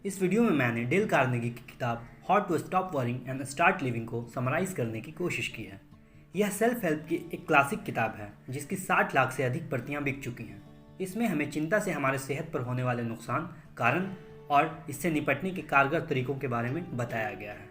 इस वीडियो में मैंने डेल कार्नेगी की किताब how to stop worrying and start living को समराइज करने की कोशिश की है। यह सेल्फ हेल्प की एक क्लासिक किताब है जिसकी 60 लाख से अधिक प्रतियां बिक चुकी हैं। इसमें हमें चिंता से हमारे सेहत पर होने वाले नुकसान, कारण और इससे निपटने के कारगर तरीकों के बारे में बताया गया है।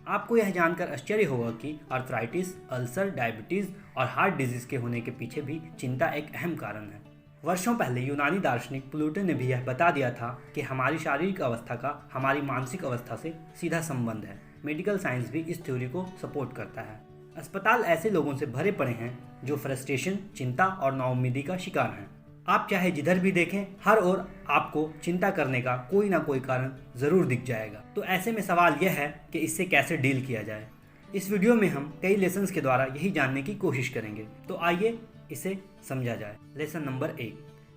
आपको यह जानकर आश्चर्य होगा कि आर्थराइटिस, अल्सर, डायबिटीज़ और हार्ट डिजीज़ के होने के पीछे भी चिंता एक अहम कारण है। वर्षों पहले यूनानी दार्शनिक प्लूटो ने भी यह बता दिया था कि हमारी शारीरिक अवस्था का हमारी मानसिक अवस्था से सीधा संबंध है। मेडिकल साइंस भी इस थ्योरी को सपोर्ट करता है। अस्पताल ऐसे लोगों से भरे पड़े हैं जो फ्रस्ट्रेशन, चिंता और नाउम्मीदी का शिकार हैं। आप चाहे जिधर भी देखें, हर ओर आपको चिंता करने का कोई ना कोई कारण ज़रूर दिख जाएगा। तो ऐसे में सवाल यह है कि इससे कैसे डील किया जाए। इस वीडियो में हम कई लेसन्स के द्वारा यही जानने की कोशिश करेंगे। तो आइए इसे समझा जाए। लेसन नंबर 1,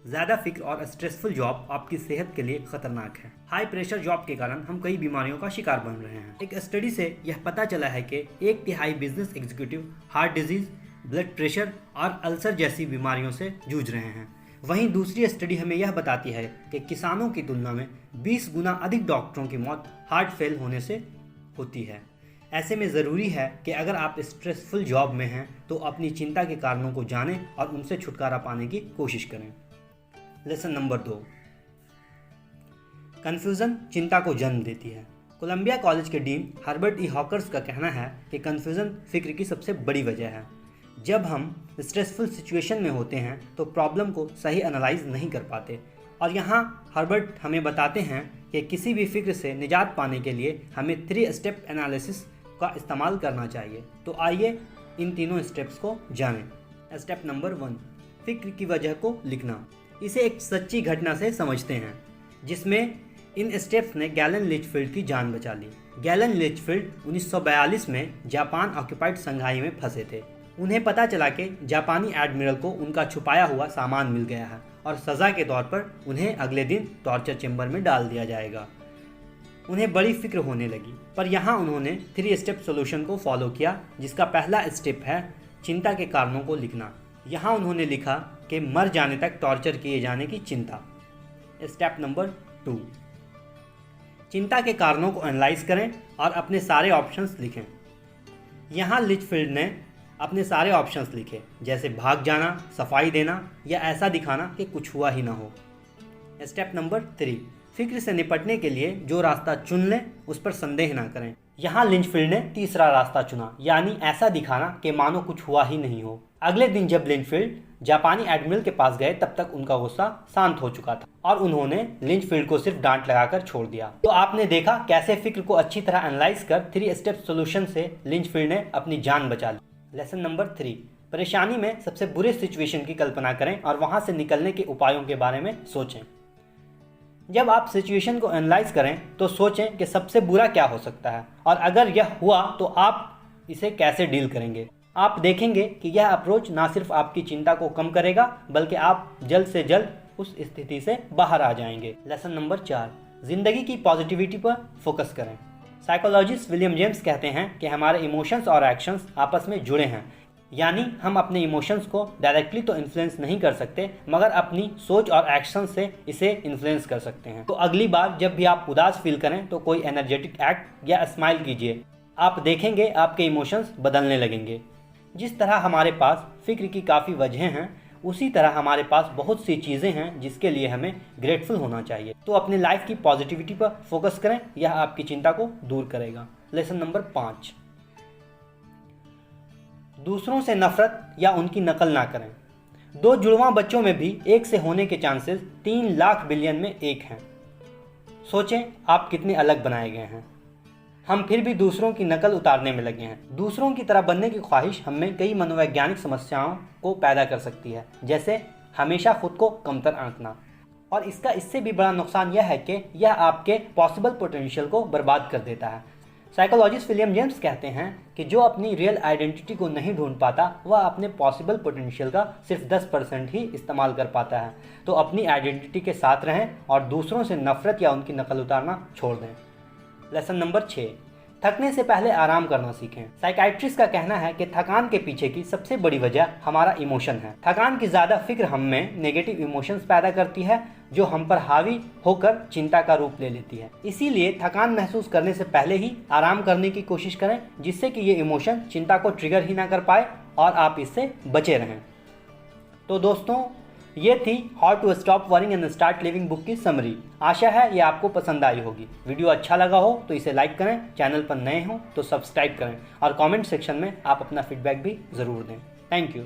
ज़्यादा फिक्र और स्ट्रेसफुल जॉब आपकी सेहत के लिए खतरनाक है। हाई प्रेशर जॉब के कारण हम कई बीमारियों का शिकार बन रहे हैं। एक स्टडी से यह पता चला है कि 1/3 business executive heart disease, blood pressure और अल्सर जैसी बीमारियों से जूझ रहे हैं। वहीं दूसरी स्टडी हमें यह बताती है कि किसानों की तुलना में 20 गुना अधिक डॉक्टरों की मौत हार्ट फेल होने से होती है। ऐसे में ज़रूरी है कि अगर आप स्ट्रेसफुल जॉब में हैं तो अपनी चिंता के कारणों को जानें और उनसे छुटकारा पाने की कोशिश करें। लेसन नंबर 2, कन्फ्यूज़न चिंता को जन्म देती है। कोलंबिया कॉलेज के डीन हर्बर्ट ई हॉकर्स का कहना है कि कन्फ्यूज़न फिक्र की सबसे बड़ी वजह है। जब हम स्ट्रेसफुल सिचुएशन में होते हैं तो प्रॉब्लम को सही एनालाइज नहीं कर पाते। और यहाँ हर्बर्ट हमें बताते हैं कि किसी भी फिक्र से निजात पाने के लिए हमें 3 स्टेप एनालिसिस का इस्तेमाल करना चाहिए। तो आइए इन तीनों स्टेप्स को जानें। स्टेप नंबर 1, फिक्र की वजह को लिखना। इसे एक सच्ची घटना से समझते हैं जिसमें इन स्टेप्स ने गैलन लिचफील्ड की जान बचा ली। गैलन लिचफील्ड 1942 में जापान ऑक्यूपाइड संघाई में फंसे थे। उन्हें पता चला कि जापानी एडमिरल को उनका छुपाया हुआ सामान मिल गया है और सज़ा के तौर पर उन्हें अगले दिन टॉर्चर चेंबर में डाल दिया जाएगा। उन्हें बड़ी फिक्र होने लगी, पर यहाँ उन्होंने 3 स्टेप सॉल्यूशन को फॉलो किया, जिसका पहला स्टेप है चिंता के कारणों को लिखना। यहाँ उन्होंने लिखा कि मर जाने तक टॉर्चर किए जाने की चिंता। स्टेप नंबर 2, चिंता के कारणों को एनालाइज करें और अपने सारे ऑप्शंस लिखें। यहाँ लिचफील्ड ने अपने सारे ऑप्शंस लिखे, जैसे भाग जाना, सफाई देना या ऐसा दिखाना कि कुछ हुआ ही ना हो। स्टेप नंबर 3, फिक्र से निपटने के लिए जो रास्ता चुन लें उस पर संदेह ना करें। यहाँ लिंचफील्ड ने तीसरा रास्ता चुना, यानी ऐसा दिखाना कि मानो कुछ हुआ ही नहीं हो। अगले दिन जब लिंचफील्ड जापानी एडमिरल के पास गए तब तक उनका गुस्सा शांत हो चुका था और उन्होंने लिंचफील्ड को सिर्फ डांट लगाकर छोड़ दिया। तो आपने देखा कैसे फिक्र को अच्छी तरह एनालाइज कर 3 स्टेप सोल्यूशन से लिंचफील्ड ने अपनी जान बचा ली। लेसन नंबर 3, परेशानी में सबसे बुरे सिचुएशन की कल्पना करें और वहां से निकलने के उपायों के बारे में सोचें। जब आप सिचुएशन को एनालाइज करें तो सोचें कि सबसे बुरा क्या हो सकता है और अगर यह हुआ तो आप इसे कैसे डील करेंगे। आप देखेंगे कि यह अप्रोच ना सिर्फ आपकी चिंता को कम करेगा बल्कि आप जल्द से जल्द उस स्थिति से बाहर आ जाएंगे। लेसन नंबर 4, जिंदगी की पॉजिटिविटी पर फोकस करें। साइकोलॉजिस्ट विलियम जेम्स कहते हैं कि हमारे इमोशंस और एक्शंस आपस में जुड़े हैं, यानी हम अपने इमोशंस को डायरेक्टली तो इन्फ्लुएंस नहीं कर सकते मगर अपनी सोच और एक्शन से इसे इन्फ्लुएंस कर सकते हैं। तो अगली बार जब भी आप उदास फील करें तो कोई एनर्जेटिक एक्ट या स्माइल कीजिए। आप देखेंगे आपके इमोशंस बदलने लगेंगे। जिस तरह हमारे पास फिक्र की काफ़ी वजहें हैं, उसी तरह हमारे पास बहुत सी चीज़ें हैं जिसके लिए हमें ग्रेटफुल होना चाहिए। तो अपने लाइफ की पॉजिटिविटी पर फोकस करें, यह आपकी चिंता को दूर करेगा। लेसन नंबर 5, दूसरों से नफरत या उनकी नकल ना करें। 2 जुड़वां बच्चों में भी एक से होने के चांसेस 3 लाख बिलियन में 1 हैं। सोचें आप कितने अलग बनाए गए हैं। हम फिर भी दूसरों की नकल उतारने में लगे हैं। दूसरों की तरह बनने की ख्वाहिश हमें कई मनोवैज्ञानिक समस्याओं को पैदा कर सकती है, जैसे हमेशा खुद को कमतर आंकना। और इसका इससे भी बड़ा नुकसान यह है कि यह आपके पॉसिबल पोटेंशियल को बर्बाद कर देता है। साइकोलॉजिस्ट विलियम जेम्स कहते हैं कि जो अपनी रियल आइडेंटिटी को नहीं ढूंढ पाता वह अपने पॉसिबल पोटेंशियल का सिर्फ 10% ही इस्तेमाल कर पाता है। तो अपनी आइडेंटिटी के साथ रहें और दूसरों से नफरत या उनकी नकल उतारना छोड़ दें। लेसन नंबर 6, थकने से पहले आराम करना सीखें। साइकाइट्रिस्ट का कहना है कि थकान के पीछे की सबसे बड़ी वजह हमारा इमोशन है। थकान की ज़्यादा फिक्र हम में नेगेटिव इमोशंस पैदा करती है जो हम पर हावी होकर चिंता का रूप ले लेती है। इसीलिए थकान महसूस करने से पहले ही आराम करने की कोशिश करें, जिससे कि ये इमोशन चिंता को ट्रिगर ही ना कर पाए और आप इससे बचे रहें। तो दोस्तों, ये थी how to stop worrying and start living book की समरी। आशा है ये आपको पसंद आई होगी। वीडियो अच्छा लगा हो तो इसे लाइक करें, चैनल पर नए हो तो सब्सक्राइब करें और कमेंट सेक्शन में आप अपना फीडबैक भी ज़रूर दें। Thank you.